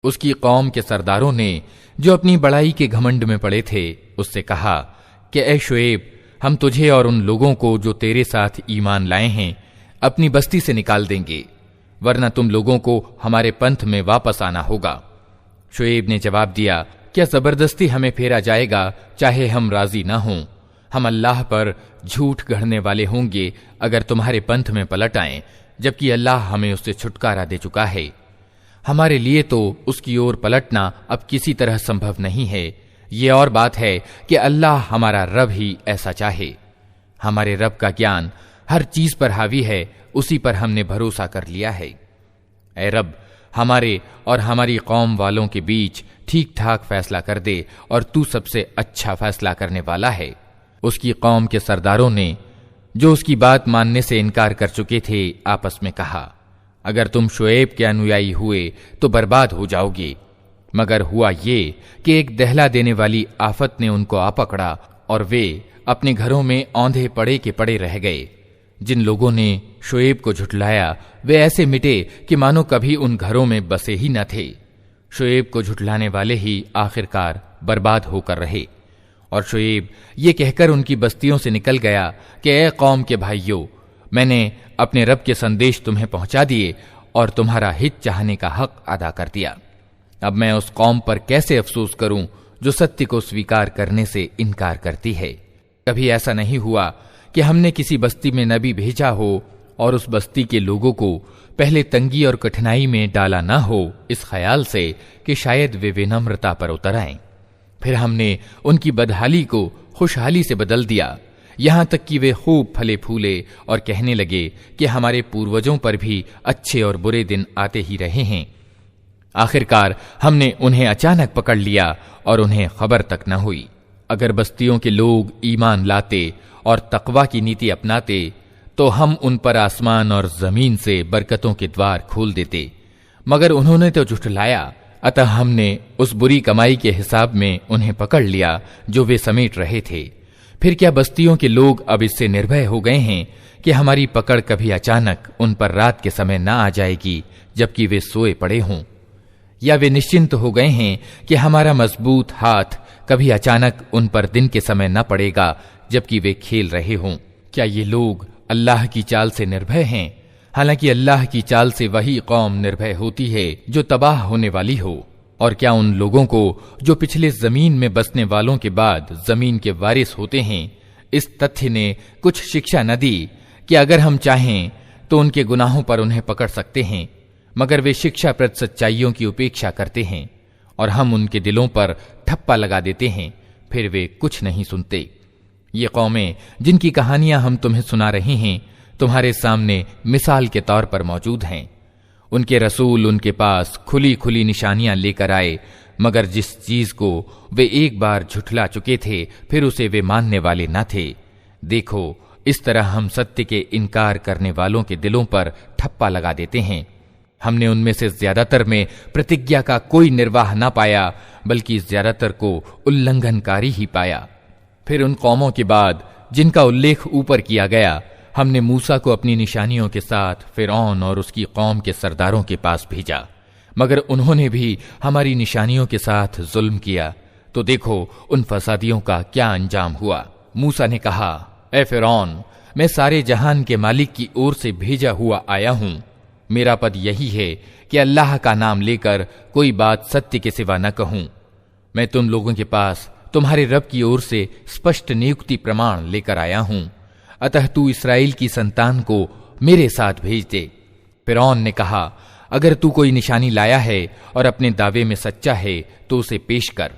उसकी कौम के सरदारों ने, जो अपनी बड़ाई के घमंड में पड़े थे, उससे कहा कि ए शुएब, हम तुझे और उन लोगों को जो तेरे साथ ईमान लाए हैं अपनी बस्ती से निकाल देंगे, वरना तुम लोगों को हमारे पंथ में वापस आना होगा। शुएब ने जवाब दिया, क्या जबरदस्ती हमें फेरा जाएगा चाहे हम राजी न हों? हम अल्लाह पर झूठ गढ़ने वाले होंगे अगर तुम्हारे पंथ में पलट आएं, जबकि अल्लाह हमें उससे छुटकारा दे चुका है। हमारे लिए तो उसकी ओर पलटना अब किसी तरह संभव नहीं है। ये और बात है कि अल्लाह हमारा रब ही ऐसा चाहे। हमारे रब का ज्ञान हर चीज पर हावी है, उसी पर हमने भरोसा कर लिया है। ऐ रब, हमारे और हमारी कौम वालों के बीच ठीक ठाक फैसला कर दे और तू सबसे अच्छा फैसला करने वाला है। उसकी कौम के सरदारों ने, जो उसकी बात मानने से इनकार कर चुके थे, आपस में कहा, अगर तुम शुएब के अनुयायी हुए तो बर्बाद हो जाओगे। मगर हुआ ये कि एक दहला देने वाली आफत ने उनको आ पकड़ा और वे अपने घरों में औंधे पड़े के पड़े रह गए। जिन लोगों ने शुएब को झुठलाया वे ऐसे मिटे कि मानो कभी उन घरों में बसे ही न थे। शुएब को झुठलाने वाले ही आखिरकार बर्बाद होकर रहे। और शुएब ये कहकर उनकी बस्तियों से निकल गया कि ए कौम के भाइयों, मैंने अपने रब के संदेश तुम्हें पहुंचा दिए और तुम्हारा हित चाहने का हक अदा कर दिया। अब मैं उस कौम पर कैसे अफसोस करूं जो सत्य को स्वीकार करने से इनकार करती है। कभी ऐसा नहीं हुआ कि हमने किसी बस्ती में नबी भेजा हो और उस बस्ती के लोगों को पहले तंगी और कठिनाई में डाला न हो, इस ख्याल से कि शायद वे विनम्रता पर उतर आएं। फिर हमने उनकी बदहाली को खुशहाली से बदल दिया, यहां तक कि वे खूब फले फूले और कहने लगे कि हमारे पूर्वजों पर भी अच्छे और बुरे दिन आते ही रहे हैं। आखिरकार हमने उन्हें अचानक पकड़ लिया और उन्हें खबर तक न हुई। अगर बस्तियों के लोग ईमान लाते और तकवा की नीति अपनाते तो हम उन पर आसमान और जमीन से बरकतों के द्वार खोल देते, मगर उन्होंने तो झुठलाया। अतः हमने उस बुरी कमाई के हिसाब में उन्हें पकड़ लिया जो वे समेट रहे थे। फिर क्या बस्तियों के लोग अब इससे निर्भय हो गए हैं कि हमारी पकड़ कभी अचानक उन पर रात के समय न आ जाएगी जबकि वे सोए पड़े हों? या वे निश्चिंत हो गए हैं कि हमारा मजबूत हाथ कभी अचानक उन पर दिन के समय न पड़ेगा जबकि वे खेल रहे हों? क्या ये लोग अल्लाह की चाल से निर्भय हैं? हालांकि अल्लाह की चाल से वही कौम निर्भय होती है जो तबाह होने वाली हो। और क्या उन लोगों को जो पिछले जमीन में बसने वालों के बाद जमीन के वारिस होते हैं, इस तथ्य ने कुछ शिक्षा न दी कि अगर हम चाहें तो उनके गुनाहों पर उन्हें पकड़ सकते हैं, मगर वे शिक्षाप्रद सच्चाइयों की उपेक्षा करते हैं और हम उनके दिलों पर ठप्पा लगा देते हैं, फिर वे कुछ नहीं सुनते। ये कौमें जिनकी कहानियां हम तुम्हें सुना रहे हैं तुम्हारे सामने मिसाल के तौर पर मौजूद हैं। उनके रसूल उनके पास खुली खुली निशानियां लेकर आए, मगर जिस चीज को वे एक बार झुठला चुके थे फिर उसे वे मानने वाले न थे। देखो, इस तरह हम सत्य के इनकार करने वालों के दिलों पर ठप्पा लगा देते हैं। हमने उनमें से ज्यादातर में प्रतिज्ञा का कोई निर्वाह न पाया, बल्कि ज्यादातर को उल्लंघनकारी ही पाया। फिर उन कौमों के बाद जिनका उल्लेख ऊपर किया गया, हमने मूसा को अपनी निशानियों के साथ फिरौन और उसकी कौम के सरदारों के पास भेजा, मगर उन्होंने भी हमारी निशानियों के साथ जुल्म किया। तो देखो उन फसादियों का क्या अंजाम हुआ। मूसा ने कहा, ए फिरौन, मैं सारे जहान के मालिक की ओर से भेजा हुआ आया हूं। मेरा पद यही है कि अल्लाह का नाम लेकर कोई बात सत्य के सिवा न कहूं। मैं तुम लोगों के पास तुम्हारे रब की ओर से स्पष्ट नियुक्ति प्रमाण लेकर आया हूं। अतः तू इस्राएल की संतान को मेरे साथ भेज दे। फिरौन ने कहा, अगर तू कोई निशानी लाया है और अपने दावे में सच्चा है तो उसे पेश कर।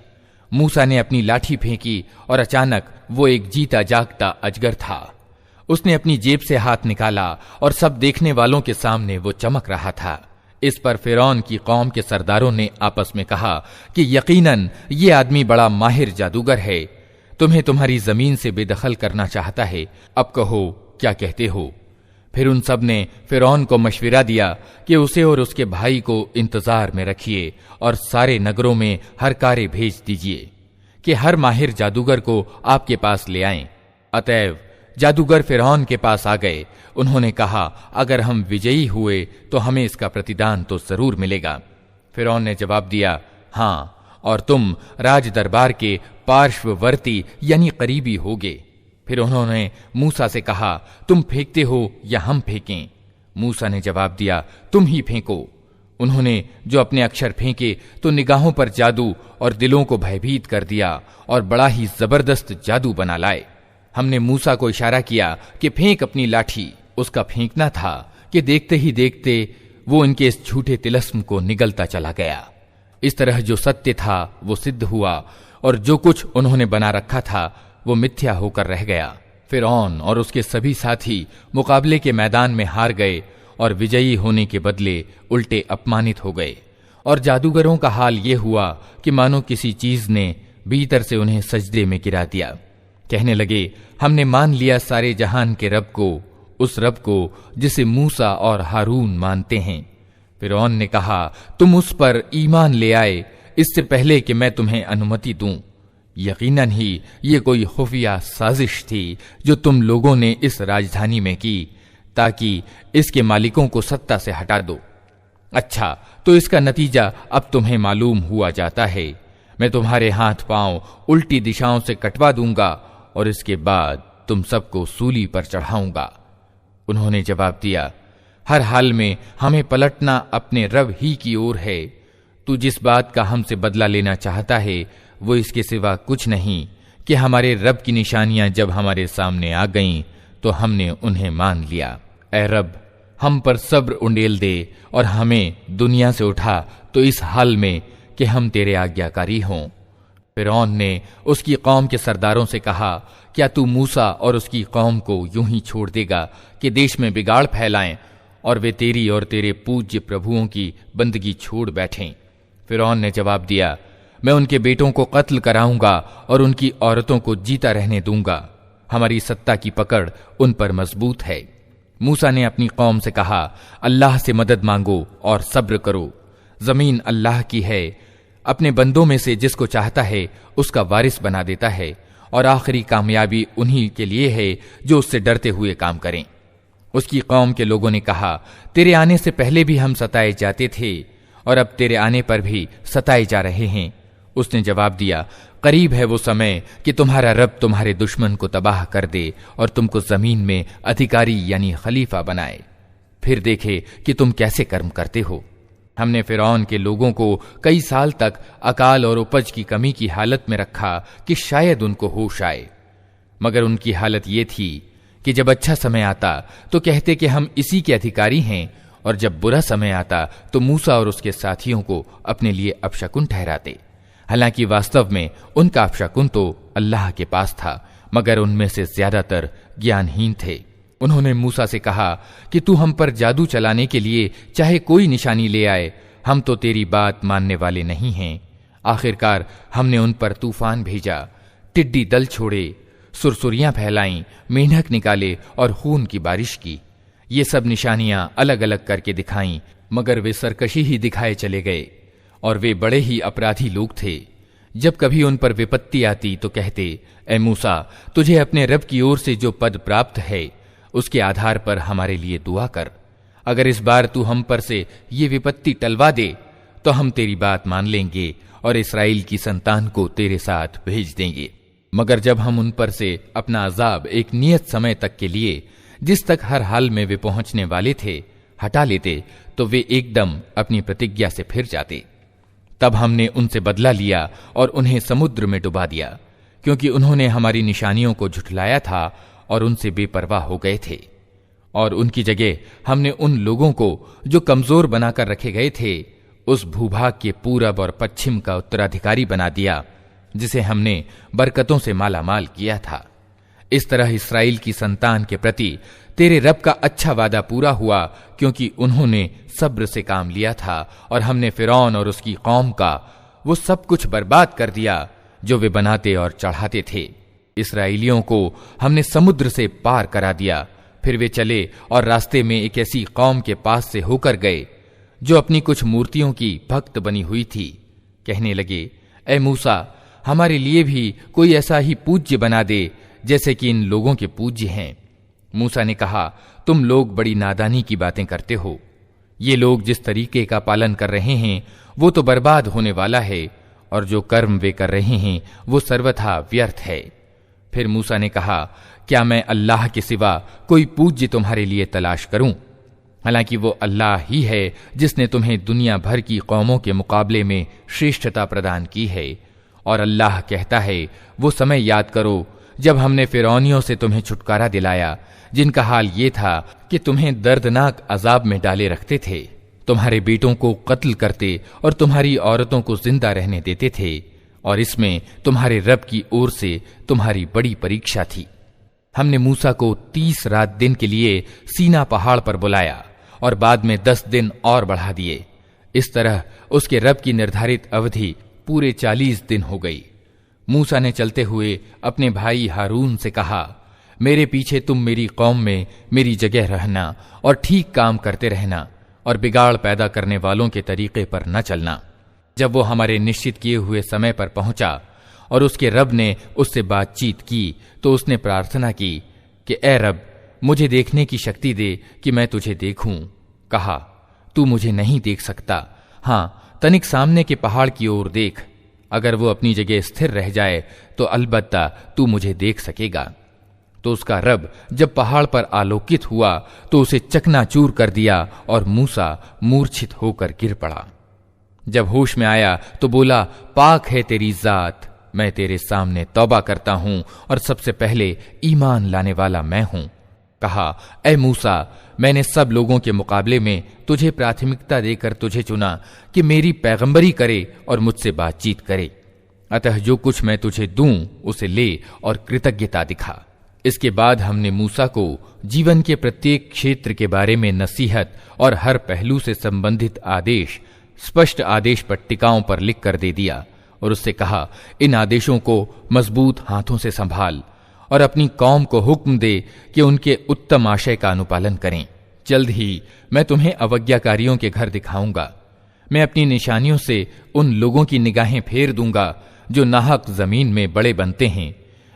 मूसा ने अपनी लाठी फेंकी और अचानक वो एक जीता जागता अजगर था। उसने अपनी जेब से हाथ निकाला और सब देखने वालों के सामने वो चमक रहा था। इस पर फिरौन की कौम के सरदारों ने आपस में कहा कि यकीनन ये आदमी बड़ा माहिर जादूगर है, तुम्हें तुम्हारी जमीन से बेदखल करना चाहता है। अब कहो क्या कहते हो। फिर उन सब ने फिरौन को मशविरा दिया कि उसे और उसके भाई को इंतजार में रखिए और सारे नगरों में हर कारे भेज दीजिए कि हर माहिर जादूगर को आपके पास ले आएं। अतएव जादूगर फिरौन के पास आ गए। उन्होंने कहा, अगर हम विजयी हुए तो हमें इसका प्रतिदान तो जरूर मिलेगा। फिरौन ने जवाब दिया, हाँ, और तुम राज दरबार के पार्श्ववर्ती यानी करीबी होगे। फिर उन्होंने मूसा से कहा, तुम फेंकते हो या हम फेंकें? मूसा ने जवाब दिया, तुम ही फेंको। उन्होंने जो अपने अक्षर फेंके तो निगाहों पर जादू और दिलों को भयभीत कर दिया और बड़ा ही जबरदस्त जादू बना लाए। हमने मूसा को इशारा किया कि फेंक अपनी लाठी। उसका फेंकना था कि देखते ही देखते वो इनके इस झूठे तिलस्म को निगलता चला गया। इस तरह जो सत्य था वो सिद्ध हुआ और जो कुछ उन्होंने बना रखा था वो मिथ्या होकर रह गया। फिरौन और उसके सभी साथी मुकाबले के मैदान में हार गए और विजयी होने के बदले उल्टे अपमानित हो गए। और जादूगरों का हाल ये हुआ कि मानो किसी चीज ने भीतर से उन्हें सजदे में गिरा दिया। कहने लगे, हमने मान लिया सारे जहान के रब को, उस रब को जिसे मूसा और हारून मानते हैं। फिरौन ने कहा, तुम उस पर ईमान ले आए इससे पहले कि मैं तुम्हें अनुमति दूं। यकीनन ही ये कोई खुफिया साजिश थी जो तुम लोगों ने इस राजधानी में की ताकि इसके मालिकों को सत्ता से हटा दो। अच्छा, तो इसका नतीजा अब तुम्हें मालूम हुआ जाता है। मैं तुम्हारे हाथ पांव उल्टी दिशाओं से कटवा दूंगा और इसके बाद तुम सबको सूली पर चढ़ाऊंगा। उन्होंने जवाब दिया, हर हाल में हमें पलटना अपने रब ही की ओर है। तू जिस बात का हमसे बदला लेना चाहता है वो इसके सिवा कुछ नहीं कि हमारे रब की निशानियां जब हमारे सामने आ गईं तो हमने उन्हें मान लिया। ऐ रब, हम पर सब्र उंडेल दे और हमें दुनिया से उठा तो इस हाल में कि हम तेरे आज्ञाकारी हों। फिरौन ने उसकी कौम के सरदारों से कहा, क्या तू मूसा और उसकी कौम को यूं ही छोड़ देगा कि देश में बिगाड़ फैलाएं और वे तेरी और तेरे पूज्य प्रभुओं की बंदगी छोड़ बैठें? फिरौन ने जवाब दिया, मैं उनके बेटों को कत्ल कराऊंगा और उनकी औरतों को जीता रहने दूंगा। हमारी सत्ता की पकड़ उन पर मजबूत है। मूसा ने अपनी कौम से कहा, अल्लाह से मदद मांगो और सब्र करो। जमीन अल्लाह की है, अपने बंदों में से जिसको चाहता है उसका वारिस बना देता है और आखिरी कामयाबी उन्हीं के लिए है जो उससे डरते हुए काम करें। उसकी कौम के लोगों ने कहा, तेरे आने से पहले भी हम सताए जाते थे और अब तेरे आने पर भी सताए जा रहे हैं। उसने जवाब दिया, करीब है वो समय कि तुम्हारा रब तुम्हारे दुश्मन को तबाह कर दे और तुमको जमीन में अधिकारी यानी खलीफा बनाए, फिर देखे कि तुम कैसे कर्म करते हो। हमने फिरौन के लोगों को कई साल तक अकाल और उपज की कमी की हालत में रखा कि शायद उनको होश आए, मगर उनकी हालत ये थी कि जब अच्छा समय आता तो कहते कि हम इसी के अधिकारी हैं और जब बुरा समय आता तो मूसा और उसके साथियों को अपने लिए अपशकुन ठहराते। हालांकि वास्तव में उनका अपशकुन तो अल्लाह के पास था, मगर उनमें से ज्यादातर ज्ञानहीन थे। उन्होंने मूसा से कहा कि तू हम पर जादू चलाने के लिए चाहे कोई निशानी ले आए, हम तो तेरी बात मानने वाले नहीं हैं। आखिरकार हमने उन पर तूफान भेजा, टिड्डी दल छोड़े, सुरसुरियां फैलाईं, मेंढक निकाले और खून की बारिश की। ये सब निशानियां अलग अलग करके दिखाईं, मगर वे सरकशी ही दिखाए चले गए और वे बड़े ही अपराधी लोग थे। जब कभी उन पर विपत्ति आती तो कहते, ए मूसा, तुझे अपने रब की ओर से जो पद प्राप्त है उसके आधार पर हमारे लिए दुआ कर। अगर इस बार तू हम पर से ये विपत्ति टलवा दे तो हम तेरी बात मान लेंगे और इस्राएल की संतान को तेरे साथ भेज देंगे। मगर जब हम उन पर से अपना अजाब एक नियत समय तक के लिए, जिस तक हर हाल में वे पहुंचने वाले थे, हटा लेते तो वे एकदम अपनी प्रतिज्ञा से फिर जाते। तब हमने उनसे बदला लिया और उन्हें समुद्र में डुबा दिया, क्योंकि उन्होंने हमारी निशानियों को झुठलाया था और उनसे बेपरवाह हो गए थे। और उनकी जगह हमने उन लोगों को जो कमजोर बनाकर रखे गए थे उस भूभाग के पूरब और पश्चिम का उत्तराधिकारी बना दिया जिसे हमने बरकतों से मालामाल किया था। इस तरह इस्राएल की संतान के प्रति तेरे रब का अच्छा वादा पूरा हुआ, क्योंकि उन्होंने सब्र से काम लिया था और हमने फिरौन और उसकी कौम का वो सब कुछ बर्बाद कर दिया जो वे बनाते और चढ़ाते थे। इस्राएलियों को हमने समुद्र से पार करा दिया। फिर वे चले और रास्ते में एक ऐसी कौम के पास से होकर गए जो अपनी कुछ मूर्तियों की भक्त बनी हुई थी। कहने लगे, ए मूसा, हमारे लिए भी कोई ऐसा ही पूज्य बना दे जैसे कि इन लोगों के पूज्य हैं। मूसा ने कहा, तुम लोग बड़ी नादानी की बातें करते हो। ये लोग जिस तरीके का पालन कर रहे हैं वो तो बर्बाद होने वाला है, और जो कर्म वे कर रहे हैं वो सर्वथा व्यर्थ है। फिर मूसा ने कहा, क्या मैं अल्लाह के सिवा कोई पूज्य तुम्हारे लिए तलाश करूं? हालांकि वो अल्लाह ही है जिसने तुम्हें दुनिया भर की कौमों के मुकाबले में श्रेष्ठता प्रदान की है। और अल्लाह कहता है, वो समय याद करो जब हमने फिरौनियों से तुम्हें छुटकारा दिलाया, जिनका हाल ये था कि तुम्हें दर्दनाक अजाब में डाले रखते थे, तुम्हारे बेटों को कत्ल करते और तुम्हारी औरतों को जिंदा रहने देते थे, और इसमें तुम्हारे रब की ओर से तुम्हारी बड़ी परीक्षा थी। हमने मूसा को 30 रात दिन के लिए सीना पहाड़ पर बुलाया और बाद में 10 दिन और बढ़ा दिए। इस तरह उसके रब की निर्धारित अवधि पूरे 40 दिन हो गई। मूसा ने चलते हुए अपने भाई हारून से कहा, मेरे पीछे तुम मेरी कौम में मेरी जगह रहना और ठीक काम करते रहना, और बिगाड़ पैदा करने वालों के तरीके पर न चलना। जब वो हमारे निश्चित किए हुए समय पर पहुंचा और उसके रब ने उससे बातचीत की तो उसने प्रार्थना की कि ए रब, मुझे देखने की शक्ति दे कि मैं तुझे देखूं। कहा, तू मुझे नहीं देख सकता, हां तनिक सामने के पहाड़ की ओर देख, अगर वो अपनी जगह स्थिर रह जाए तो अलबत्ता तू मुझे देख सकेगा। तो उसका रब जब पहाड़ पर आलोकित हुआ तो उसे चकनाचूर कर दिया और मूसा मूर्छित होकर गिर पड़ा। जब होश में आया तो बोला, पाक है तेरी जात, मैं तेरे सामने तौबा करता हूं और सबसे पहले ईमान लाने वाला मैं हूं। कहा, ए मूसा, मैंने सब लोगों के मुकाबले में तुझे प्राथमिकता देकर तुझे चुना कि मेरी पैगंबरी करे और मुझसे बातचीत करे, अतः जो कुछ मैं तुझे दूं उसे ले और कृतज्ञता दिखा। इसके बाद हमने मूसा को जीवन के प्रत्येक क्षेत्र के बारे में नसीहत और हर पहलू से संबंधित आदेश स्पष्ट आदेश पट्टिकाओं पर लिख कर दे दिया और उससे कहा, इन आदेशों को मजबूत हाथों से संभाल और अपनी कौम को हुक्म दे कि उनके उत्तम आशय का अनुपालन करें। जल्द ही मैं तुम्हें अवज्ञाकारियों के घर दिखाऊंगा। मैं अपनी निशानियों से उन लोगों की निगाहें फेर दूंगा जो नाहक जमीन में बड़े बनते हैं।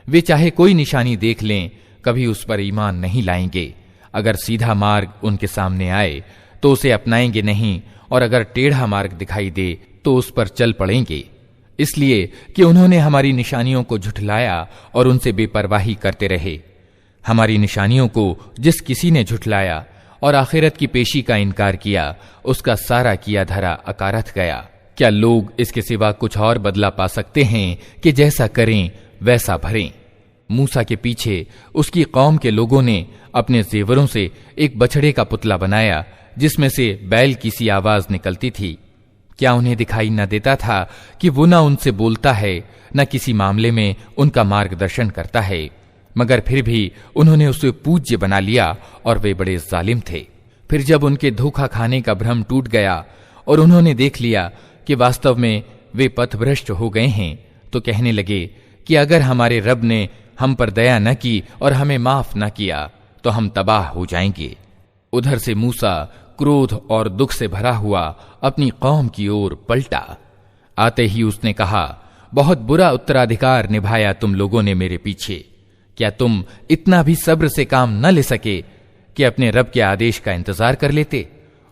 वे चाहे कोई निशानी देख लें, कभी उस पर ईमान नहीं लाएंगे। अगर सीधा मार्ग उनके सामने आए तो उसे अपनाएंगे नहीं, और अगर टेढ़ा मार्ग दिखाई दे तो उस पर चल पड़ेंगे, इसलिए कि उन्होंने हमारी निशानियों को झुठलाया और उनसे बेपरवाही करते रहे। हमारी निशानियों को जिस किसी ने झुठलाया और आखिरत की पेशी का इनकार किया, उसका सारा किया धरा अकारथ गया। क्या लोग इसके सिवा कुछ और बदला पा सकते हैं कि जैसा करें वैसा भरें? मूसा के पीछे उसकी कौम के लोगों ने अपने जेवरों से एक बछड़े का पुतला बनाया जिसमें से बैल की सी आवाज निकलती थी। क्या उन्हें दिखाई न देता था कि वो न उनसे बोलता है, न किसी मामले में उनका मार्गदर्शन करता है? मगर फिर भी उन्होंने उसे पूज्य बना लिया और वे बड़े जालिम थे। फिर जब उनके धोखा खाने का भ्रम टूट गया और उन्होंने देख लिया कि वास्तव में वे पथभ्रष्ट हो गए हैं, तो कहने लगे कि अगर हमारे रब ने हम पर दया न की और हमें माफ न किया तो हम तबाह हो जाएंगे। उधर से मूसा क्रोध और दुख से भरा हुआ अपनी कौम की ओर पलटा। आते ही उसने कहा, बहुत बुरा उत्तराधिकार निभाया तुम लोगों ने मेरे पीछे। क्या तुम इतना भी सब्र से काम न ले सके कि अपने रब के आदेश का इंतजार कर लेते?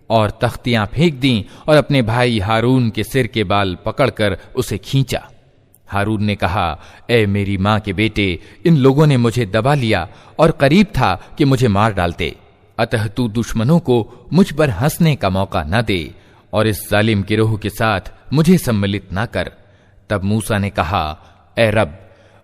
और तख्तियां फेंक दी और अपने भाई हारून के सिर के बाल पकड़कर उसे खींचा। हारून ने कहा, ए मेरी मां के बेटे, इन लोगों ने मुझे दबा लिया और करीब था कि मुझे मार डालते, अतः तू दुश्मनों को मुझ पर हंसने का मौका न दे और इस जालिम गिरोह के साथ मुझे सम्मिलित न कर। तब मूसा ने कहा, ए रब,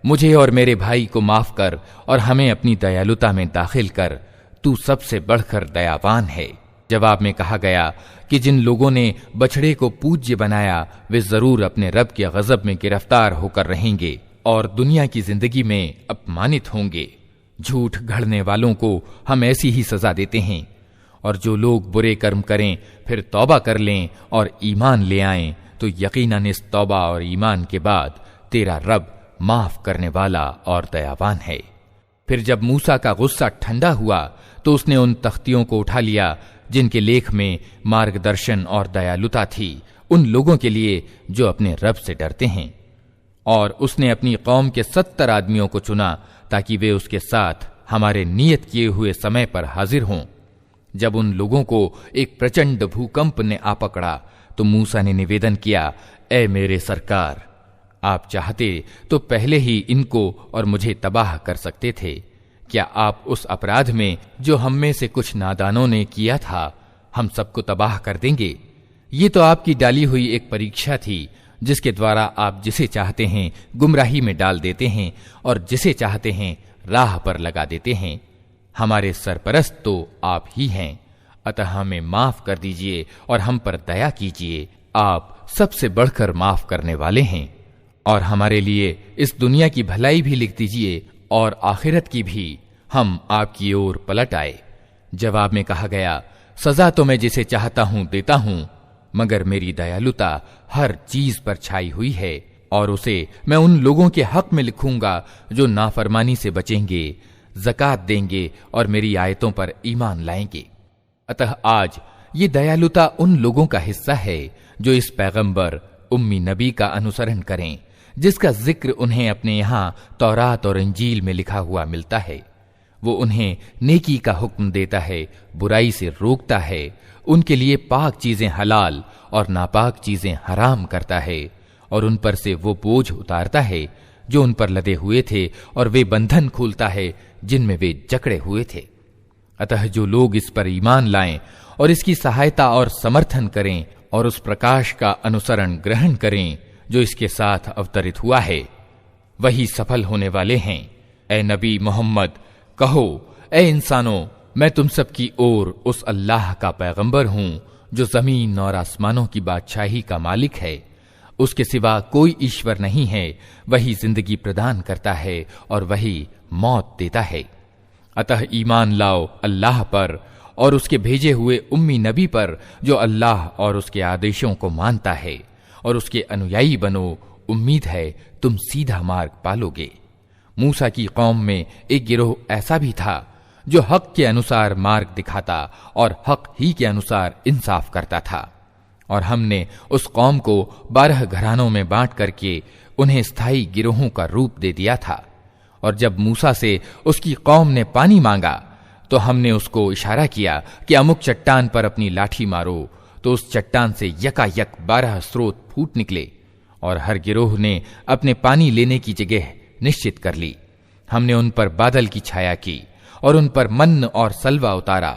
मुझे और मेरे भाई को माफ कर और हमें अपनी दयालुता में दाखिल कर, तू सबसे बढ़कर दयावान है। जवाब में कहा गया कि जिन लोगों ने बछड़े को पूज्य बनाया वे जरूर अपने रब के गजब में गिरफ्तार होकर रहेंगे और दुनिया की जिंदगी में अपमानित होंगे। झूठ गढ़ने वालों को हम ऐसी ही सजा देते हैं, और जो लोग बुरे कर्म करें फिर तौबा कर लें और ईमान ले आएं तो यकीनन इस तौबा और ईमान के बाद तेरा रब माफ करने वाला और दयावान है। फिर जब मूसा का गुस्सा ठंडा हुआ तो उसने उन तख्तियों को उठा लिया जिनके लेख में मार्गदर्शन और दयालुता थी उन लोगों के लिए जो अपने रब से डरते हैं, और उसने अपनी कौम के 70 आदमियों को चुना ताकि वे उसके साथ हमारे नियत किए हुए समय पर हाजिर हों। जब उन लोगों को एक प्रचंड भूकंप ने आ पकड़ा तो मूसा ने निवेदन किया, ए मेरे सरकार, आप चाहते तो पहले ही इनको और मुझे तबाह कर सकते थे। क्या आप उस अपराध में जो हम में से कुछ नादानों ने किया था, हम सबको तबाह कर देंगे? ये तो आपकी डाली हुई एक परीक्षा थी, जिसके द्वारा आप जिसे चाहते हैं गुमराही में डाल देते हैं और जिसे चाहते हैं राह पर लगा देते हैं। हमारे सरपरस्त तो आप ही हैं, अतः हमें माफ कर दीजिए और हम पर दया कीजिए। आप सबसे बढ़कर माफ करने वाले हैं। और हमारे लिए इस दुनिया की भलाई भी लिख दीजिए और आखिरत की भी, हम आपकी ओर पलट आए। जवाब में कहा गया, सजा तो मैं जिसे चाहता हूं देता हूं, मगर मेरी दयालुता हर चीज पर छाई हुई है और उसे मैं उन लोगों के हक में लिखूंगा जो नाफरमानी से बचेंगे, ज़कात देंगे और मेरी आयतों पर ईमान लाएंगे। अतः आज ये दयालुता उन लोगों का हिस्सा है जो इस पैगंबर उम्मी नबी का अनुसरण करें, जिसका जिक्र उन्हें अपने यहाँ तौरात और इंजील में लिखा हुआ मिलता है। वो उन्हें नेकी का हुक्म देता है, बुराई से रोकता है, उनके लिए पाक चीजें हलाल और नापाक चीजें हराम करता है और उन पर से वो बोझ उतारता है जो उन पर लदे हुए थे और वे बंधन खोलता है जिनमें वे जकड़े हुए थे। अतः जो लोग इस पर ईमान लाएं और इसकी सहायता और समर्थन करें और उस प्रकाश का अनुसरण ग्रहण करें जो इसके साथ अवतरित हुआ है, वही सफल होने वाले हैं। ए नबी मोहम्मद, कहो, ए इंसानों, मैं तुम सब की ओर उस अल्लाह का पैगंबर हूं जो जमीन और आसमानों की बादशाही का मालिक है। उसके सिवा कोई ईश्वर नहीं है। वही जिंदगी प्रदान करता है और वही मौत देता है। अतः ईमान लाओ अल्लाह पर और उसके भेजे हुए उम्मी नबी पर जो अल्लाह और उसके आदेशों को मानता है, और उसके अनुयायी बनो। उम्मीद है तुम सीधा मार्ग पालोगे। मूसा की कौम में एक गिरोह ऐसा भी था जो हक के अनुसार मार्ग दिखाता और हक ही के अनुसार इंसाफ करता था। और हमने उस कौम को 12 घरानों में बांट करके उन्हें स्थायी गिरोहों का रूप दे दिया था। और जब मूसा से उसकी कौम ने पानी मांगा तो हमने उसको इशारा किया कि अमुक चट्टान पर अपनी लाठी मारो, तो उस चट्टान से यकायक 12 स्रोत फूट निकले और हर गिरोह ने अपने पानी लेने की जगह निश्चित कर ली। हमने उन पर बादल की छाया की और उन पर मन्न और सलवा उतारा।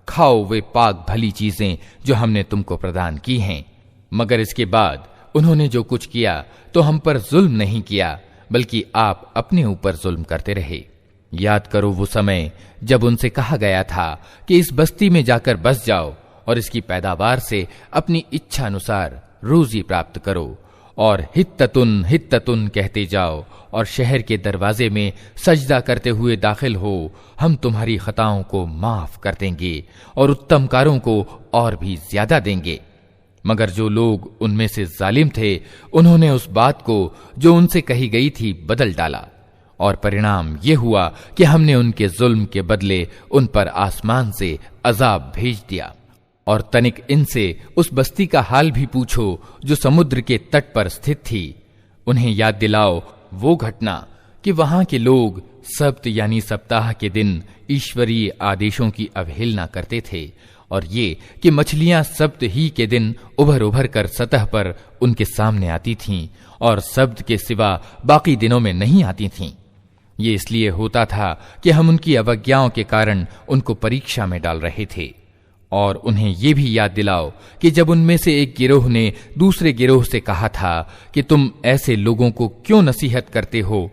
खाओ वे पाक भली चीजें जो हमने तुमको प्रदान की हैं। मगर इसके बाद उन्होंने जो कुछ किया तो हम पर जुल्म नहीं किया, बल्कि आप अपने ऊपर जुल्म करते रहे। याद करो वो समय जब उनसे कहा गया था कि इस बस्ती में जाकर बस जाओ और इसकी पैदावार से अपनी इच्छा अनुसार रोजी प्राप्त करो और हित्ततुन हित्ततुन कहते जाओ और शहर के दरवाजे में सजदा करते हुए दाखिल हो। हम तुम्हारी खताओं को माफ कर देंगे और उत्तम कारों को और भी ज्यादा देंगे। मगर जो लोग उनमें से जालिम थे, उन्होंने उस बात को जो उनसे कही गई थी बदल डाला, और परिणाम ये हुआ कि हमने उनके जुल्म के बदले उन पर आसमान से अजाब भेज दिया। और तनिक इनसे उस बस्ती का हाल भी पूछो जो समुद्र के तट पर स्थित थी। उन्हें याद दिलाओ वो घटना कि वहां के लोग सब्त यानी सप्ताह के दिन ईश्वरीय आदेशों की अवहेलना करते थे, और ये कि मछलियां सब्त ही के दिन उभर उभर कर सतह पर उनके सामने आती थीं और सब्त के सिवा बाकी दिनों में नहीं आती थीं। ये इसलिए होता था कि हम उनकी अवज्ञाओं के कारण उनको परीक्षा में डाल रहे थे। और उन्हें ये भी याद दिलाओ कि जब उनमें से एक गिरोह ने दूसरे गिरोह से कहा था कि तुम ऐसे लोगों को क्यों नसीहत करते हो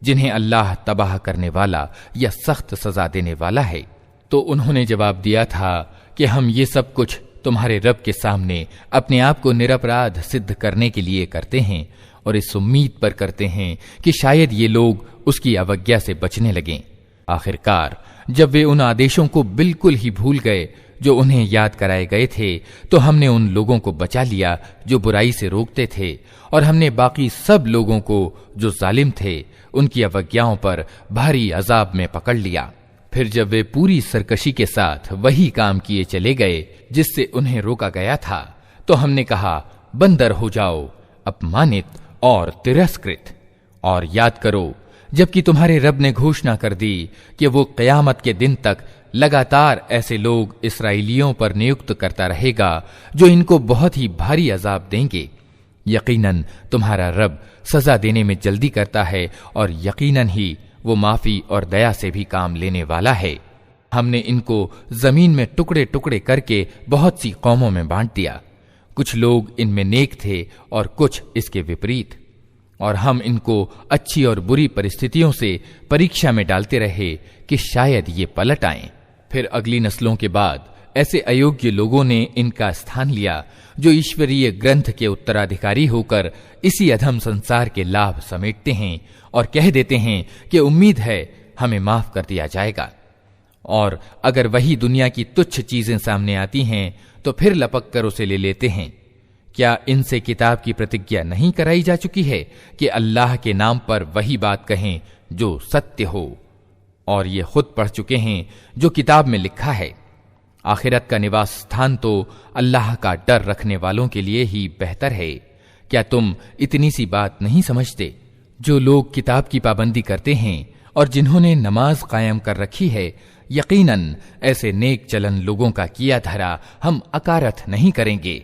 जिन्हें अल्लाह तबाह करने वाला या सख्त सजा देने वाला है, तो उन्होंने जवाब दिया था कि हम ये सब कुछ तुम्हारे रब के सामने अपने आप को निरपराध सिद्ध करने के लिए करते हैं और इस उम्मीद पर करते हैं कि शायद ये लोग उसकी अवज्ञा से बचने लगें। आखिरकार जब वे उन आदेशों को बिल्कुल ही भूल गए जो उन्हें याद कराए गए थे, तो हमने उन लोगों को बचा लिया जो बुराई से रोकते थे, और हमने बाकी सब लोगों को जो जालिम थे उनकी अवज्ञाओं पर भारी अजाब में पकड़ लिया। फिर जब वे पूरी सरकशी के साथ वही काम किए चले गए जिससे उन्हें रोका गया था, तो हमने कहा, बंदर हो जाओ, अपमानित और तिरस्कृत। और याद करो जबकि तुम्हारे रब ने घोषणा कर दी कि वो क़यामत के दिन तक लगातार ऐसे लोग इसराइलियों पर नियुक्त करता रहेगा जो इनको बहुत ही भारी अजाब देंगे। यकीनन तुम्हारा रब सजा देने में जल्दी करता है और यकीनन ही वो माफी और दया से भी काम लेने वाला है। हमने इनको जमीन में टुकड़े टुकड़े करके बहुत सी कौमों में बांट दिया। कुछ लोग इनमें नेक थे और कुछ इसके विपरीत, और हम इनको अच्छी और बुरी परिस्थितियों से परीक्षा में डालते रहे कि शायद ये पलट आएं। फिर अगली नस्लों के बाद ऐसे अयोग्य लोगों ने इनका स्थान लिया जो ईश्वरीय ग्रंथ के उत्तराधिकारी होकर इसी अधम संसार के लाभ समेटते हैं और कह देते हैं कि उम्मीद है हमें माफ कर दिया जाएगा। और अगर वही दुनिया की तुच्छ चीजें सामने आती हैं तो फिर लपक कर उसे ले लेते हैं। क्या इनसे किताब की प्रतिज्ञा नहीं कराई जा चुकी है कि अल्लाह के नाम पर वही बात कहें जो सत्य हो, और ये खुद पढ़ चुके हैं जो किताब में लिखा है। आखिरत का निवास स्थान तो अल्लाह का डर रखने वालों के लिए ही बेहतर है। क्या तुम इतनी सी बात नहीं समझते? जो लोग किताब की पाबंदी करते हैं और जिन्होंने नमाज कायम कर रखी है, यकीनन ऐसे नेक चलन लोगों का किया धरा हम अकारथ नहीं करेंगे।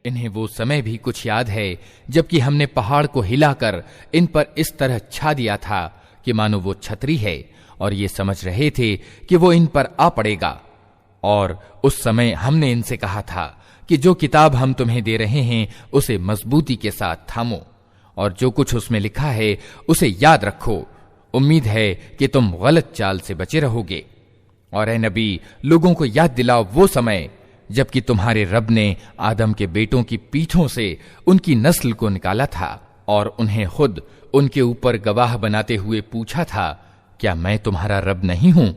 इन्हें वो समय भी कुछ याद है जबकि हमने पहाड़ को हिलाकर इन पर इस तरह छा दिया था कि मानो वो छतरी है, और ये समझ रहे थे कि वो इन पर आ पड़ेगा। और उस समय हमने इनसे कहा था कि जो किताब हम तुम्हें दे रहे हैं उसे मजबूती के साथ थामो, और जो कुछ उसमें लिखा है उसे याद रखो। उम्मीद है कि तुम गलत चाल से बचे रहोगे। और ए नबी, लोगों को याद दिलाओ वो समय जबकि तुम्हारे रब ने आदम के बेटों की पीठों से उनकी नस्ल को निकाला था और उन्हें खुद उनके ऊपर गवाह बनाते हुए पूछा था, क्या मैं तुम्हारा रब नहीं हूं?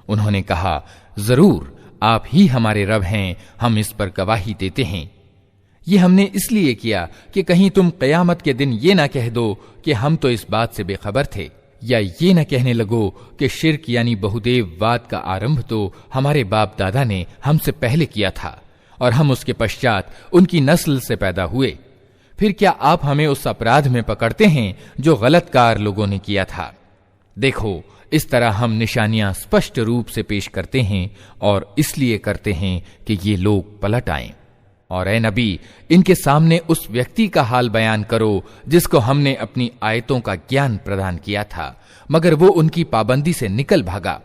उन्होंने कहा, जरूर आप ही हमारे रब हैं, हम इस पर गवाही देते हैं। ये हमने इसलिए किया कि कहीं तुम कयामत के दिन ये ना कह दो कि हम तो इस बात से बेखबर थे, या ये न कहने लगो कि शिर्क यानी बहुदेववाद का आरंभ तो हमारे बाप दादा ने हमसे पहले किया था और हम उसके पश्चात उनकी नस्ल से पैदा हुए। फिर क्या आप हमें उस अपराध में पकड़ते हैं जो गलत कार लोगों ने किया था? देखो, इस तरह हम निशानियां स्पष्ट रूप से पेश करते हैं और इसलिए करते हैं कि ये लोग पलट आएं। और ए नबी, इनके सामने उस व्यक्ति का हाल बयान करो जिसको हमने अपनी आयतों का ज्ञान प्रदान किया था, मगर वो उनकी पाबंदी से निकल भागा।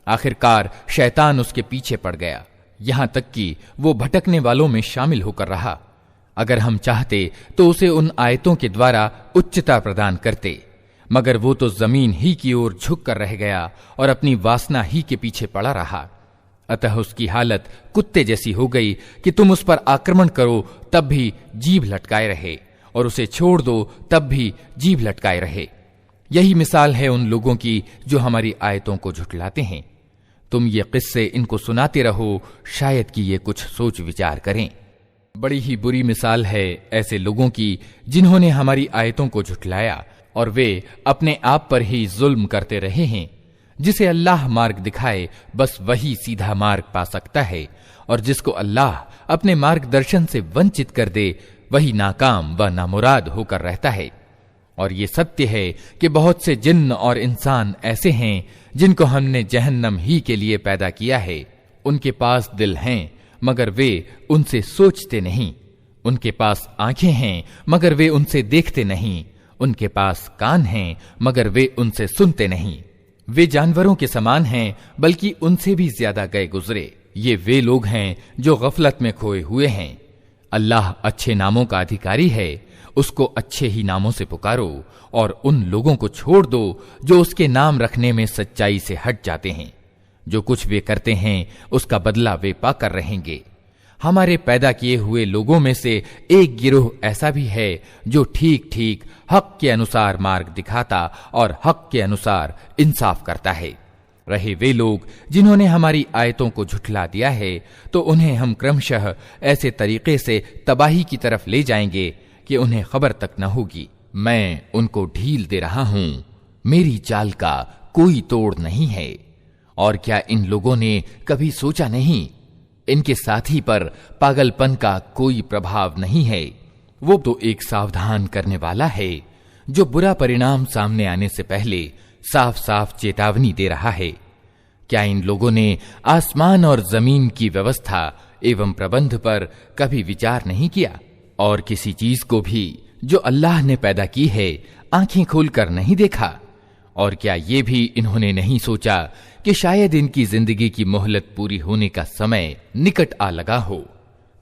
आखिरकार शैतान उसके पीछे पड़ गया, यहां तक कि वो भटकने वालों में शामिल होकर रहा। अगर हम चाहते तो उसे उन आयतों के द्वारा उच्चता प्रदान करते, मगर वो तो जमीन ही की ओर झुक कर रह गया और अपनी वासना ही के पीछे पड़ा रहा। अतः उसकी हालत कुत्ते जैसी हो गई कि तुम उस पर आक्रमण करो तब भी जीभ लटकाए रहे, और उसे छोड़ दो तब भी जीभ लटकाए रहे। यही मिसाल है उन लोगों की जो हमारी आयतों को झुठलाते हैं। तुम ये किस्से इनको सुनाते रहो, शायद कि ये कुछ सोच विचार करें। बड़ी ही बुरी मिसाल है ऐसे लोगों की जिन्होंने हमारी आयतों को झुठलाया और वे अपने आप पर ही जुल्म करते रहे हैं। जिसे अल्लाह मार्ग दिखाए बस वही सीधा मार्ग पा सकता है, और जिसको अल्लाह अपने मार्गदर्शन से वंचित कर दे वही नाकाम व नामुराद होकर रहता है। और ये सत्य है कि बहुत से जिन्न और इंसान ऐसे हैं जिनको हमने जहन्नम ही के लिए पैदा किया है। उनके पास दिल हैं मगर वे उनसे सोचते नहीं, उनके पास आंखें हैं मगर वे उनसे देखते नहीं, उनके पास कान हैं मगर वे उनसे सुनते नहीं। वे जानवरों के समान हैं बल्कि उनसे भी ज्यादा गए गुजरे। ये वे लोग हैं जो गफलत में खोए हुए हैं। अल्लाह अच्छे नामों का अधिकारी है, उसको अच्छे ही नामों से पुकारो और उन लोगों को छोड़ दो जो उसके नाम रखने में सच्चाई से हट जाते हैं। जो कुछ वे करते हैं उसका बदला वे पाकर रहेंगे। हमारे पैदा किए हुए लोगों में से एक गिरोह ऐसा भी है जो ठीक ठीक हक के अनुसार मार्ग दिखाता और हक के अनुसार इंसाफ करता है। रहे वे लोग जिन्होंने हमारी आयतों को झुठला दिया है तो उन्हें हम क्रमशः ऐसे तरीके से तबाही की तरफ ले जाएंगे कि उन्हें खबर तक न होगी। मैं उनको ढील दे रहा हूं, मेरी चाल का कोई तोड़ नहीं है। और क्या इन लोगों ने कभी सोचा नहीं, इनके साथी पर पागलपन का कोई प्रभाव नहीं है। वो तो एक सावधान करने वाला है जो बुरा परिणाम सामने आने से पहले साफ साफ चेतावनी दे रहा है। क्या इन लोगों ने आसमान और जमीन की व्यवस्था एवं प्रबंध पर कभी विचार नहीं किया, और किसी चीज को भी जो अल्लाह ने पैदा की है आंखें खोलकर नहीं देखा? और क्या ये भी इन्होंने नहीं सोचा कि शायद इनकी जिंदगी की मोहलत पूरी होने का समय निकट आ लगा हो?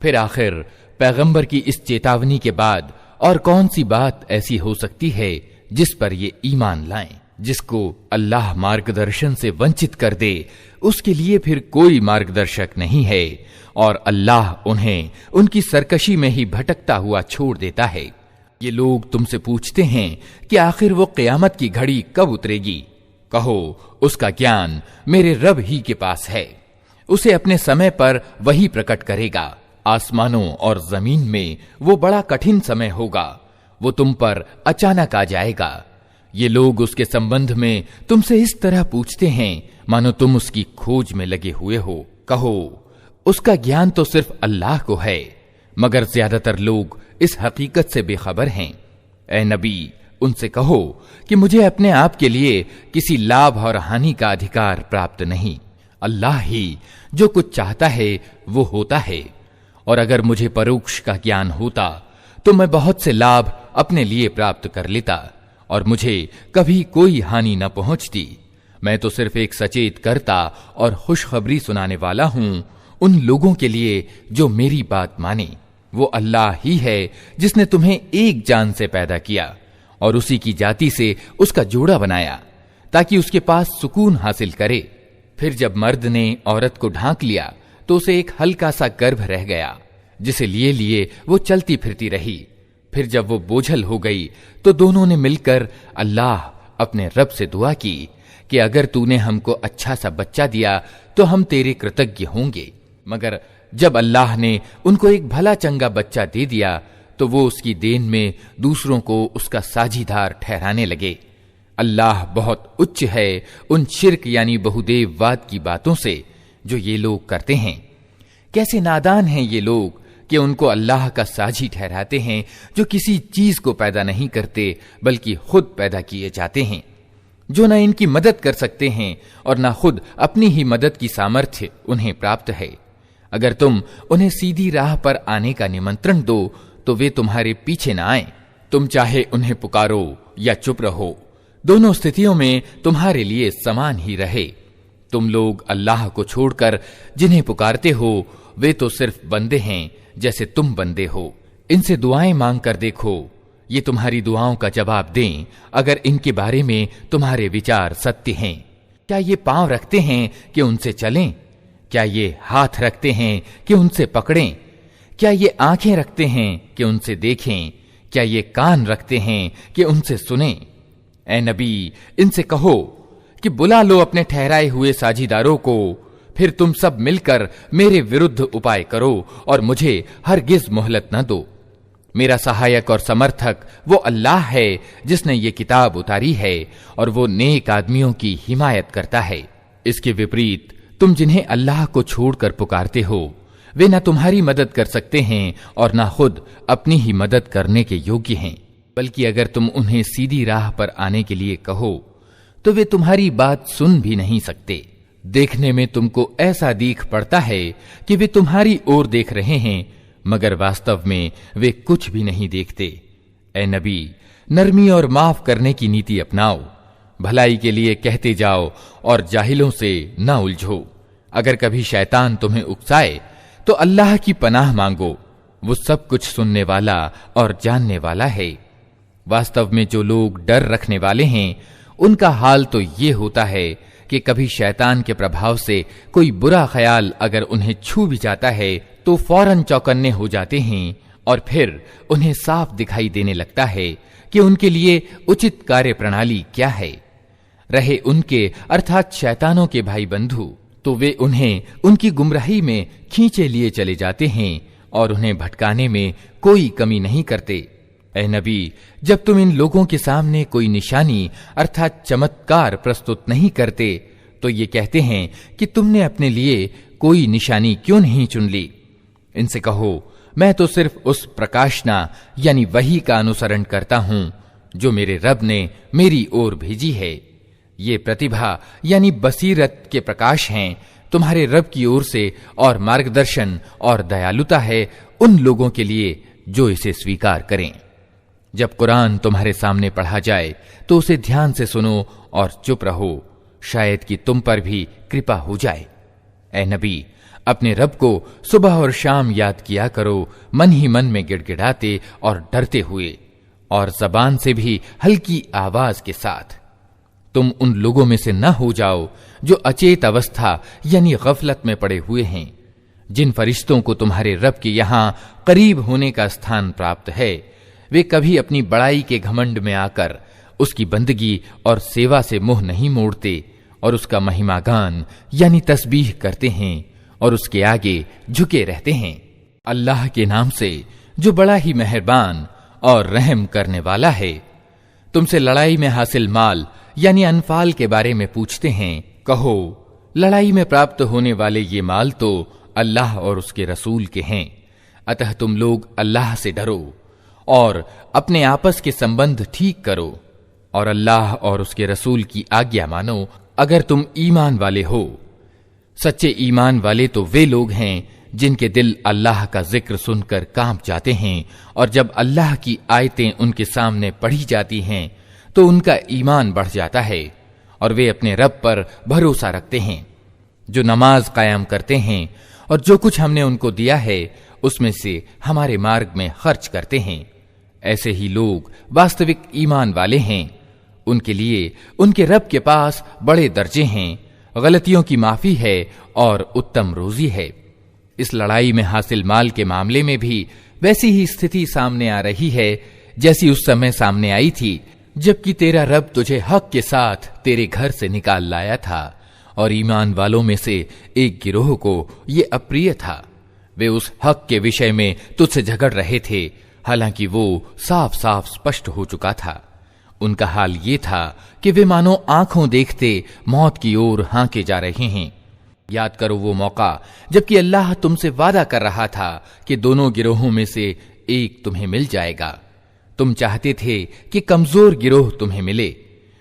फिर आखिर पैगंबर की इस चेतावनी के बाद और कौन सी बात ऐसी हो सकती है जिस पर ये ईमान लाएं? जिसको अल्लाह मार्गदर्शन से वंचित कर दे उसके लिए फिर कोई मार्गदर्शक नहीं है, और अल्लाह उन्हें उनकी सरकशी में ही भटकता हुआ छोड़ देता है। ये लोग तुमसे पूछते हैं कि आखिर वो क़यामत की घड़ी कब उतरेगी? कहो, उसका ज्ञान मेरे रब ही के पास है, उसे अपने समय पर वही प्रकट करेगा। आसमानों और जमीन में वो बड़ा कठिन समय होगा, वो तुम पर अचानक आ जाएगा। ये लोग उसके संबंध में तुमसे इस तरह पूछते हैं मानो तुम उसकी खोज में लगे हुए हो। कहो, उसका ज्ञान तो सिर्फ अल्लाह को है, मगर ज्यादातर लोग इस हकीकत से बेखबर हैं। ए नबी, उनसे कहो कि मुझे अपने आप के लिए किसी लाभ और हानि का अधिकार प्राप्त नहीं। अल्लाह ही जो कुछ चाहता है वो होता है, और अगर मुझे परोक्ष का ज्ञान होता तो मैं बहुत से लाभ अपने लिए प्राप्त कर लेता और मुझे कभी कोई हानि न पहुंचती। मैं तो सिर्फ एक सचेत करता और खुशखबरी सुनाने वाला हूं उन लोगों के लिए जो मेरी बात माने। वो अल्लाह ही है जिसने तुम्हें एक जान से पैदा किया और उसी की जाति से उसका जोड़ा बनाया ताकि उसके पास सुकून हासिल करे। फिर जब मर्द ने औरत को ढांक लिया तो उसे एक हल्का सा गर्भ रह गया, जिसे लिए लिए वो चलती फिरती रही। फिर जब वो बोझल हो गई तो दोनों ने मिलकर अल्लाह अपने रब से दुआ की कि अगर तूने हमको अच्छा सा बच्चा दिया तो हम तेरे कृतज्ञ होंगे। मगर जब अल्लाह ने उनको एक भला चंगा बच्चा दे दिया तो वो उसकी देन में दूसरों को उसका साझीदार ठहराने लगे। अल्लाह बहुत उच्च है उन शिर्क यानी बहुदेववाद की बातों से जो ये लोग करते हैं। कैसे नादान हैं ये लोग कि उनको अल्लाह का साझी ठहराते हैं जो किसी चीज को पैदा नहीं करते बल्कि खुद पैदा किए जाते हैं, जो न इनकी मदद कर सकते हैं और न खुद अपनी ही मदद की सामर्थ्य उन्हें प्राप्त है। अगर तुम उन्हें सीधी राह पर आने का निमंत्रण दो तो वे तुम्हारे पीछे न आए। तुम चाहे उन्हें पुकारो या चुप रहो, दोनों स्थितियों में तुम्हारे लिए समान ही रहे। तुम लोग अल्लाह को छोड़कर जिन्हें पुकारते हो वे तो सिर्फ बंदे हैं जैसे तुम बंदे हो। इनसे दुआएं मांग कर देखो, ये तुम्हारी दुआओं का जवाब दें अगर इनके बारे में तुम्हारे विचार सत्य हैं। क्या ये पांव रखते हैं कि उनसे चलें? क्या ये हाथ रखते हैं कि उनसे पकड़ें? क्या ये आंखें रखते हैं कि उनसे देखें? क्या ये कान रखते हैं कि उनसे सुनें? ए नबी, इनसे कहो कि बुला लो अपने ठहराए हुए साझीदारों को, फिर तुम सब मिलकर मेरे विरुद्ध उपाय करो और मुझे हरगिज मोहलत न दो। मेरा सहायक और समर्थक वो अल्लाह है जिसने ये किताब उतारी है और वो नेक आदमियों की हिमायत करता है। इसके विपरीत तुम जिन्हें अल्लाह को छोड़कर पुकारते हो वे न तुम्हारी मदद कर सकते हैं और न खुद अपनी ही मदद करने के योग्य हैं, बल्कि अगर तुम उन्हें सीधी राह पर आने के लिए कहो तो वे तुम्हारी बात सुन भी नहीं सकते। देखने में तुमको ऐसा दिख पड़ता है कि वे तुम्हारी ओर देख रहे हैं, मगर वास्तव में वे कुछ भी नहीं देखते। ए नबी, नरमी और माफ करने की नीति अपनाओ, भलाई के लिए कहते जाओ और जाहिलों से न उलझो। अगर कभी शैतान तुम्हें उकसाए तो अल्लाह की पनाह मांगो, वो सब कुछ सुनने वाला और जानने वाला है। वास्तव में जो लोग डर रखने वाले हैं उनका हाल तो ये होता है कि कभी शैतान के प्रभाव से कोई बुरा ख्याल अगर उन्हें छू भी जाता है तो फौरन चौकन्ने हो जाते हैं और फिर उन्हें साफ दिखाई देने लगता है कि उनके लिए उचित कार्य प्रणाली क्या है। रहे उनके अर्थात शैतानों के भाई बंधु तो वे उन्हें उनकी गुमराही में खींचे लिए चले जाते हैं और उन्हें भटकाने में कोई कमी नहीं करते। ए नबी, जब तुम इन लोगों के सामने कोई निशानी अर्थात चमत्कार प्रस्तुत नहीं करते तो ये कहते हैं कि तुमने अपने लिए कोई निशानी क्यों नहीं चुन ली। इनसे कहो, मैं तो सिर्फ उस प्रकाशना यानी वही का अनुसरण करता हूं जो मेरे रब ने मेरी ओर भेजी है। ये प्रतिभा यानी बसीरत के प्रकाश हैं तुम्हारे रब की ओर से, और मार्गदर्शन और दयालुता है उन लोगों के लिए जो इसे स्वीकार करें। जब कुरान तुम्हारे सामने पढ़ा जाए तो उसे ध्यान से सुनो और चुप रहो, शायद कि तुम पर भी कृपा हो जाए। ए नबी, अपने रब को सुबह और शाम याद किया करो, मन ही मन में गिड़गिड़ाते और डरते हुए, और जबान से भी हल्की आवाज के साथ। तुम उन लोगों में से न हो जाओ जो अचेत अवस्था यानी गफलत में पड़े हुए हैं। जिन फरिश्तों को तुम्हारे रब के यहां करीब होने का स्थान प्राप्त है, वे कभी अपनी बड़ाई के घमंड में आकर उसकी बंदगी और सेवा से मुंह नहीं मोड़ते, और उसका महिमा गान यानी तस्बीह करते हैं और उसके आगे झुके रहते हैं। अल्लाह के नाम से जो बड़ा ही मेहरबान और रहम करने वाला है। तुमसे लड़ाई में हासिल माल यानी अनफाल के बारे में पूछते हैं। कहो, लड़ाई में प्राप्त होने वाले ये माल तो अल्लाह और उसके रसूल के हैं, अतः तुम लोग अल्लाह से डरो और अपने आपस के संबंध ठीक करो, और अल्लाह और उसके रसूल की आज्ञा मानो अगर तुम ईमान वाले हो। सच्चे ईमान वाले तो वे लोग हैं जिनके दिल अल्लाह का जिक्र सुनकर कांप जाते हैं, और जब अल्लाह की आयतें उनके सामने पढ़ी जाती हैं तो उनका ईमान बढ़ जाता है, और वे अपने रब पर भरोसा रखते हैं। जो नमाज कायम करते हैं और जो कुछ हमने उनको दिया है उसमें से हमारे मार्ग में खर्च करते हैं, ऐसे ही लोग वास्तविक ईमान वाले हैं। उनके लिए उनके रब के पास बड़े दर्जे हैं, गलतियों की माफी है और उत्तम रोजी है। इस लड़ाई में हासिल माल के मामले में भी वैसी ही स्थिति सामने आ रही है जैसी उस समय सामने आई थी जबकि तेरा रब तुझे हक के साथ तेरे घर से निकाल लाया था, और ईमान वालों में से एक गिरोह को ये अप्रिय था। वे उस हक के विषय में तुझसे झगड़ रहे थे, हालांकि वो साफ साफ स्पष्ट हो चुका था। उनका हाल ये था कि वे मानो आंखों देखते मौत की ओर हांके जा रहे हैं। याद करो वो मौका जबकि अल्लाह तुमसे वादा कर रहा था कि दोनों गिरोहों में से एक तुम्हें मिल जाएगा। तुम चाहते थे कि कमजोर गिरोह तुम्हें मिले,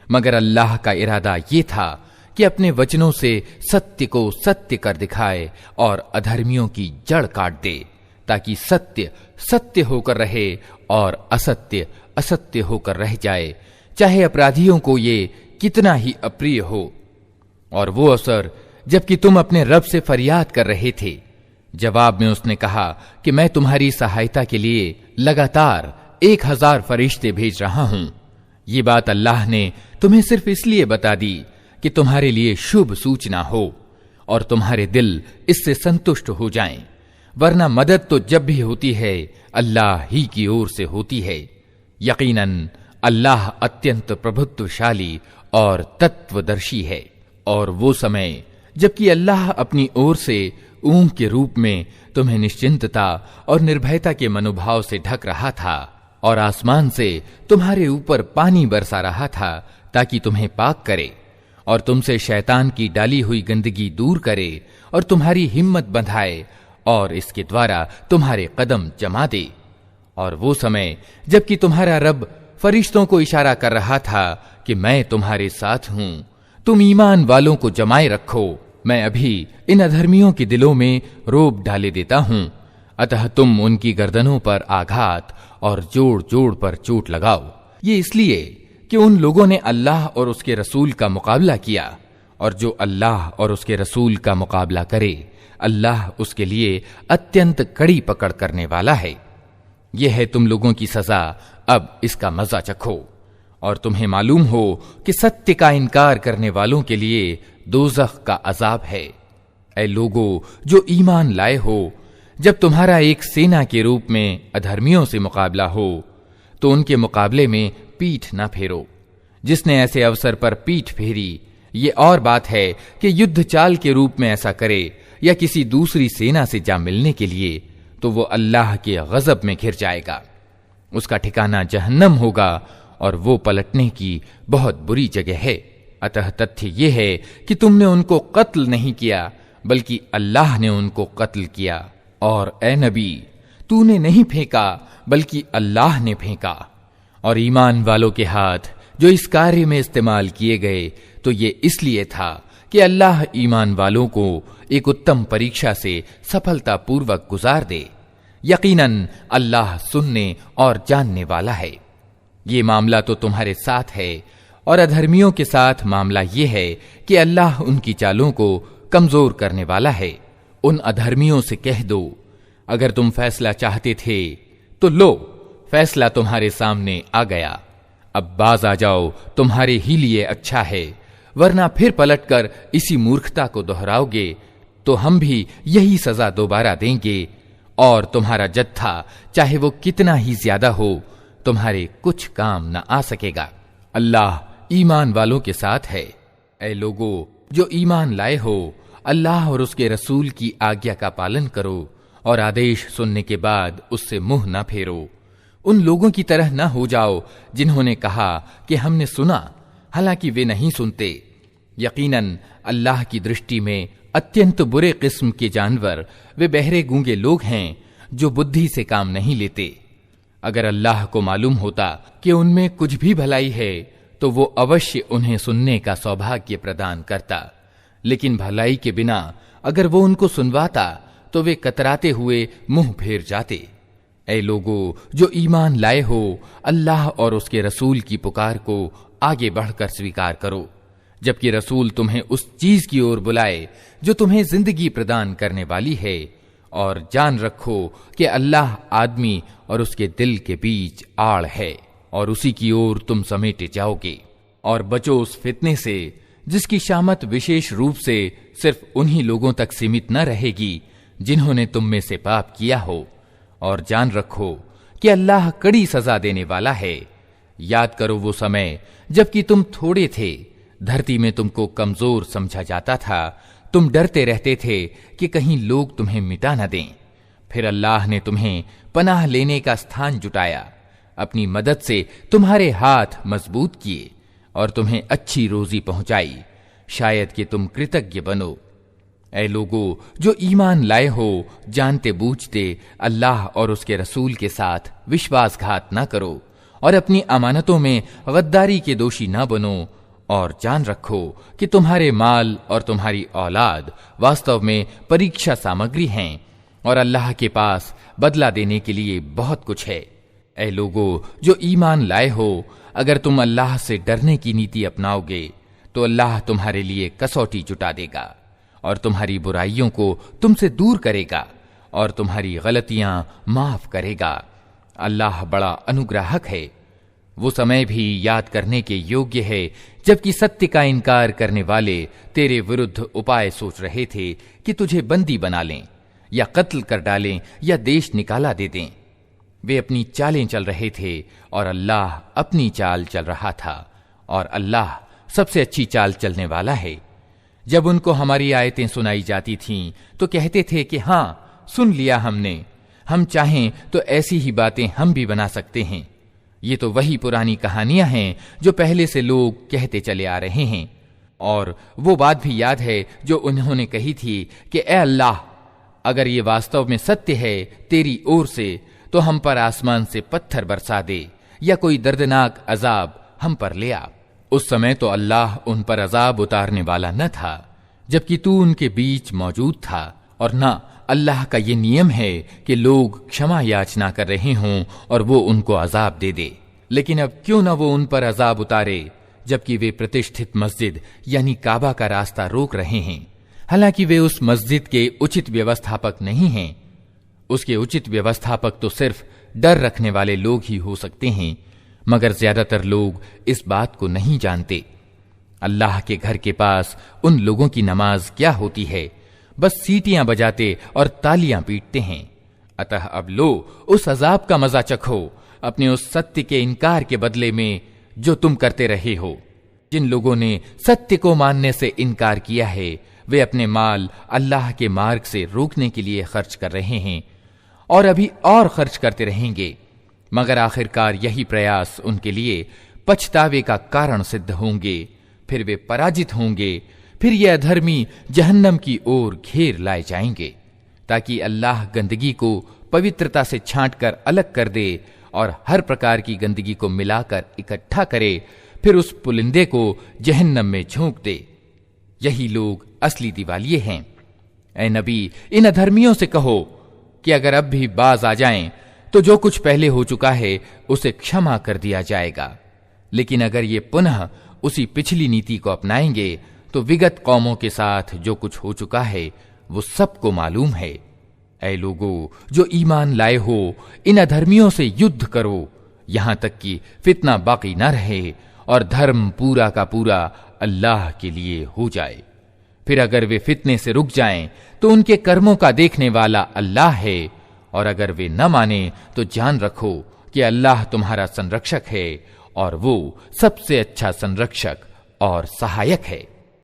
मगर अल्लाह का इरादा ये था कि अपने वचनों से सत्य को सत्य कर दिखाए और अधर्मियों की जड़ काट दे, ताकि सत्य सत्य होकर रहे और असत्य असत्य होकर रह जाए, चाहे अपराधियों को ये कितना ही अप्रिय हो। और वो अवसर जबकि तुम अपने रब से फरियाद कर रहे थे, जवाब में उसने कहा कि मैं तुम्हारी सहायता के लिए लगातार 1000 फरिश्ते भेज रहा हूं। ये बात अल्लाह ने तुम्हें सिर्फ इसलिए बता दी कि तुम्हारे लिए शुभ सूचना हो और तुम्हारे दिल इससे संतुष्ट हो जाएं, वरना मदद तो जब भी होती है अल्लाह ही की ओर से होती है। यकीनन अल्लाह अत्यंत प्रभुत्वशाली और तत्वदर्शी है। और वो समय जबकि अल्लाह अपनी ओर से ऊंघ के रूप में तुम्हें निश्चिंतता और निर्भयता के मनोभाव से ढक रहा था, और आसमान से तुम्हारे ऊपर पानी बरसा रहा था ताकि तुम्हें पाक करे और तुमसे शैतान की डाली हुई गंदगी दूर करे और तुम्हारी हिम्मत बंधाए और इसके द्वारा तुम्हारे कदम जमा दे। और वो समय जबकि तुम्हारा रब फरिश्तों को इशारा कर रहा था कि मैं तुम्हारे साथ हूं, तुम ईमान वालों को जमाए रखो, मैं अभी इन अधर्मियों के दिलों में रोब डाले देता हूं, अतः तुम उनकी गर्दनों पर आघात और जोड़ जोड़ पर चोट लगाओ। ये इसलिए कि उन लोगों ने अल्लाह और उसके रसूल का मुकाबला किया, और जो अल्लाह और उसके रसूल का मुकाबला करे अल्लाह उसके लिए अत्यंत कड़ी पकड़ करने वाला है। यह है तुम लोगों की सजा, अब इसका मजा चखो। और तुम्हें मालूम हो कि सत्य का इनकार करने वालों के लिए दोज़ख का अजाब है। ऐ लोगों जो ईमान लाए हो, जब तुम्हारा एक सेना के रूप में अधर्मियों से मुकाबला हो तो उनके मुकाबले में पीठ न फेरो। जिसने ऐसे अवसर पर पीठ फेरी, ये और बात है कि युद्ध चाल के रूप में ऐसा करे या किसी दूसरी सेना से जा मिलने के लिए, तो वो अल्लाह के गजब में घिर जाएगा। उसका ठिकाना जहन्नम होगा और वो पलटने की बहुत बुरी जगह है। अतः तथ्य ये है कि तुमने उनको कत्ल नहीं किया, बल्कि अल्लाह ने उनको कत्ल किया। और ए नबी, तूने नहीं फेंका बल्कि अल्लाह ने फेंका। और ईमान वालों के हाथ जो इस कार्य में इस्तेमाल किए गए तो ये इसलिए था कि अल्लाह ईमान वालों को एक उत्तम परीक्षा से सफलतापूर्वक गुजार दे। यकीनन अल्लाह सुनने और जानने वाला है। ये मामला तो तुम्हारे साथ है, और अधर्मियों के साथ मामला ये है कि अल्लाह उनकी चालों को कमजोर करने वाला है। उन अधर्मियों से कह दो, अगर तुम फैसला चाहते थे तो लो, फैसला तुम्हारे सामने आ गया, अब बाज आ जाओ, तुम्हारे ही लिए अच्छा है, वरना फिर पलटकर इसी मूर्खता को दोहराओगे तो हम भी यही सजा दोबारा देंगे, और तुम्हारा जत्था चाहे वो कितना ही ज्यादा हो तुम्हारे कुछ काम न आ सकेगा। अल्लाह ईमान वालों के साथ है। ऐ लोगो जो ईमान लाए हो, अल्लाह और उसके रसूल की आज्ञा का पालन करो और आदेश सुनने के बाद उससे मुंह न फेरो। उन लोगों की तरह न हो जाओ जिन्होंने कहा कि हमने सुना, हालांकि वे नहीं सुनते। यकीनन अल्लाह की दृष्टि में अत्यंत बुरे किस्म के जानवर वे बहरे गूंगे लोग हैं जो बुद्धि से काम नहीं लेते। अगर अल्लाह को मालूम होता कि उनमें कुछ भी भलाई है तो वो अवश्य उन्हें सुनने का सौभाग्य प्रदान करता, लेकिन भलाई के बिना अगर वो उनको सुनवाता तो वे कतराते हुए मुंह फेर जाते। ऐ लोगो जो ईमान लाए हो, अल्लाह और उसके रसूल की पुकार को आगे बढ़कर स्वीकार करो, जबकि रसूल तुम्हें उस चीज की ओर बुलाए जो तुम्हें जिंदगी प्रदान करने वाली है, और जान रखो कि अल्लाह आदमी और उसके दिल के बीच आड़ है और उसी की ओर तुम समेटे जाओगे। और बचो उस फितने से जिसकी शामत विशेष रूप से सिर्फ उन्हीं लोगों तक सीमित न रहेगी जिन्होंने तुम में से पाप किया हो, और जान रखो कि अल्लाह कड़ी सजा देने वाला है। याद करो वो समय जबकि तुम थोड़े थे, धरती में तुमको कमजोर समझा जाता था, तुम डरते रहते थे कि कहीं लोग तुम्हें मिटा न दें। फिर अल्लाह ने तुम्हें पनाह लेने का स्थान जुटाया, अपनी मदद से तुम्हारे हाथ मजबूत किए और तुम्हें अच्छी रोजी पहुंचाई, शायद कि तुम कृतज्ञ बनो। ऐ लोगो जो ईमान लाए हो, जानते बूझते अल्लाह और उसके रसूल के साथ विश्वासघात न करो और अपनी अमानतों में गद्दारी के दोषी न बनो, और जान रखो कि तुम्हारे माल और तुम्हारी औलाद वास्तव में परीक्षा सामग्री हैं और अल्लाह के पास बदला देने के लिए बहुत कुछ है। ऐ लोगो जो ईमान लाए हो, अगर तुम अल्लाह से डरने की नीति अपनाओगे तो अल्लाह तुम्हारे लिए कसौटी जुटा देगा और तुम्हारी बुराइयों को तुमसे दूर करेगा और तुम्हारी गलतियां माफ करेगा। अल्लाह बड़ा अनुग्राहक है। वो समय भी याद करने के योग्य है जबकि सत्य का इनकार करने वाले तेरे विरुद्ध उपाय सोच रहे थे कि तुझे बंदी बना लें या कत्ल कर डालें या देश निकाला दे दें। वे अपनी चालें चल रहे थे और अल्लाह अपनी चाल चल रहा था, और अल्लाह सबसे अच्छी चाल चलने वाला है। जब उनको हमारी आयतें सुनाई जाती थीं तो कहते थे कि हाँ, सुन लिया हमने, हम चाहें तो ऐसी ही बातें हम भी बना सकते हैं। ये तो वही पुरानी कहानियां हैं जो पहले से लोग कहते चले आ रहे हैं। और वो बात भी याद है जो उन्होंने कही थी कि ए अल्लाह, अगर ये वास्तव में सत्य है तेरी ओर से तो हम पर आसमान से पत्थर बरसा दे या कोई दर्दनाक अजाब हम पर ले आ। उस समय तो अल्लाह उन पर अजाब उतारने वाला न था जबकि तू उनके बीच मौजूद था, और न अल्लाह का ये नियम है कि लोग क्षमा याचना कर रहे हों और वो उनको अजाब दे दे। लेकिन अब क्यों न वो उन पर अजाब उतारे जबकि वे प्रतिष्ठित मस्जिद यानी काबा का रास्ता रोक रहे हैं, हालांकि वे उस मस्जिद के उचित व्यवस्थापक नहीं हैं। उसके उचित व्यवस्थापक तो सिर्फ डर रखने वाले लोग ही हो सकते हैं, मगर ज्यादातर लोग इस बात को नहीं जानते। अल्लाह के घर के पास उन लोगों की नमाज क्या होती है, बस सीटियां बजाते और तालियां पीटते हैं। अतः अब लो उस अजाब का मजा चखो अपने उस सत्य के इनकार के बदले में जो तुम करते रहे हो। जिन लोगों ने सत्य को मानने से इनकार किया है वे अपने माल अल्लाह के मार्ग से रोकने के लिए खर्च कर रहे हैं और अभी और खर्च करते रहेंगे, मगर आखिरकार यही प्रयास उनके लिए पछतावे का कारण सिद्ध होंगे। फिर वे पराजित होंगे, फिर ये अधर्मी जहन्नम की ओर घेर लाए जाएंगे, ताकि अल्लाह गंदगी को पवित्रता से छांटकर अलग कर दे और हर प्रकार की गंदगी को मिलाकर इकट्ठा करे, फिर उस पुलिंदे को जहन्नम में झोंक दे। यही लोग असली दिवालिये हैं। ऐ नबी, इन अधर्मियों से कहो कि अगर अब भी बाज आ जाएं तो जो कुछ पहले हो चुका है उसे क्षमा कर दिया जाएगा, लेकिन अगर ये पुनः उसी पिछली नीति को अपनाएंगे तो विगत कौमों के साथ जो कुछ हो चुका है वो सबको मालूम है। ऐ लोगों जो ईमान लाए हो, इन अधर्मियों से युद्ध करो यहां तक कि फितना बाकी न रहे और धर्म पूरा का पूरा अल्लाह के लिए हो जाए। फिर अगर वे फितने से रुक जाएं तो उनके कर्मों का देखने वाला अल्लाह है, और अगर वे न माने तो जान रखो कि अल्लाह तुम्हारा संरक्षक है और वो सबसे अच्छा संरक्षक और सहायक है।